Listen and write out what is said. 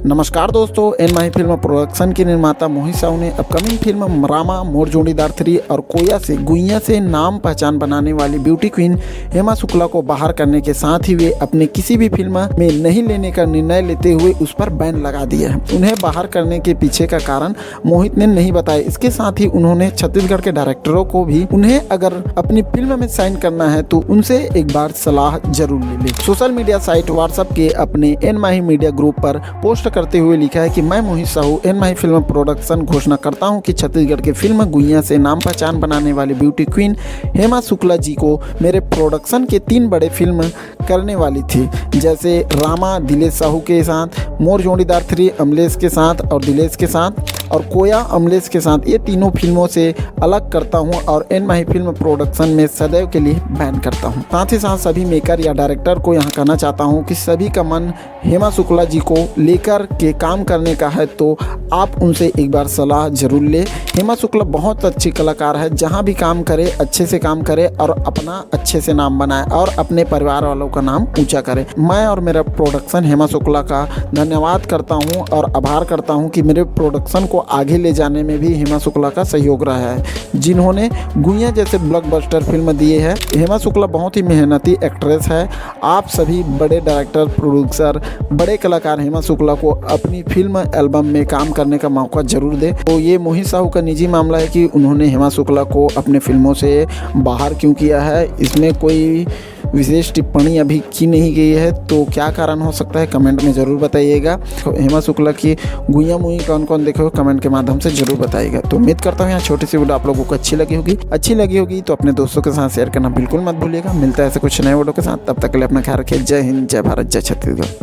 नमस्कार दोस्तों, एन माही film production के निर्माता मोहित साहू ने अपकमिंग फिल्म रामा, मोर जोड़ीदार 3 और कोया से गुइया से नाम पहचान बनाने वाली ब्यूटी क्वीन हेमा शुक्ला को बाहर करने के साथ ही वे अपने किसी भी फिल्म में नहीं लेने का निर्णय लेते हुए उस पर बैन लगा दिया है। उन्हें बाहर करने के पीछे का कारण मोहित ने नहीं बताया। इसके साथ ही उन्होंने छत्तीसगढ़ के डायरेक्टरों को भी उन्हें अगर अपनी फिल्म में साइन करना है तो उनसे एक बार सलाह जरूर ले ले। सोशल मीडिया साइट व्हाट्सएप के अपने एन माही मीडिया ग्रुप पर पोस्ट करते हुए लिखा है कि मैं मोहित साहू एन माही फिल्म प्रोडक्शन घोषणा करता हूं कि छत्तीसगढ़ के फिल्म गुइया से नाम पहचान बनाने वाली ब्यूटी क्वीन हेमा शुक्ला जी को मेरे प्रोडक्शन के 3 बड़े फिल्म करने वाली थी, जैसे रामा दिलेश साहू के साथ, मोर जोड़ीदार 3 अमलेश के साथ और दिलेश के साथ, और कोया अमलेश के साथ। ये तीनों फिल्मों से अलग करता हूं और एन माही फिल्म प्रोडक्शन में सदैव के लिए बैन करता हूं। साथ ही साथ सभी मेकर या डायरेक्टर को यहां कहना चाहता हूं कि सभी का मन हेमा शुक्ला जी को लेकर के काम करने का है तो आप उनसे एक बार सलाह जरूर ले। हेमा शुक्ला बहुत अच्छी कलाकार है, जहां भी काम करे अच्छे से काम करे और अपना अच्छे से नाम बनाए और अपने परिवार वालों का नाम ऊंचा करे। मैं और मेरा प्रोडक्शन हेमा शुक्ला का धन्यवाद करता हूं और आभार करता हूं कि मेरे प्रोडक्शन को आगे ले जाने में भी हेमा शुक्ला का सहयोग रहा है, जिन्होंने गुइया जैसे ब्लॉकबस्टर फिल्म दिए हैं। हेमा शुक्ला बहुत ही मेहनती एक्ट्रेस है। आप सभी बड़े डायरेक्टर, प्रोड्यूसर, बड़े कलाकार हेमा शुक्ला को अपनी फिल्म एल्बम में काम करने का मौका जरूर दे। तो ये मोहित साहू का निजी मामला है कि उन्होंने हेमा शुक्ला को अपने फिल्मों से बाहर क्यों किया है। इसमें कोई विशेष टिप्पणी अभी की नहीं गई है, तो क्या कारण हो सकता है कमेंट में ज़रूर बताइएगा। तो हेमा शुक्ला की गुइया मूवी कौन कौन देखे हो कमेंट के माध्यम से जरूर बताइएगा। तो उम्मीद करता हूँ यहाँ छोटी सी वीडियो आप लोगों को अच्छी लगी होगी तो अपने दोस्तों के साथ शेयर करना बिल्कुल मत भूलिएगा। मिलता है ऐसे कुछ नए वीडियो के साथ, तब तक के लिए अपना ख्याल रखिए। जय हिंद, जय भारत, जय छत्तीसगढ़।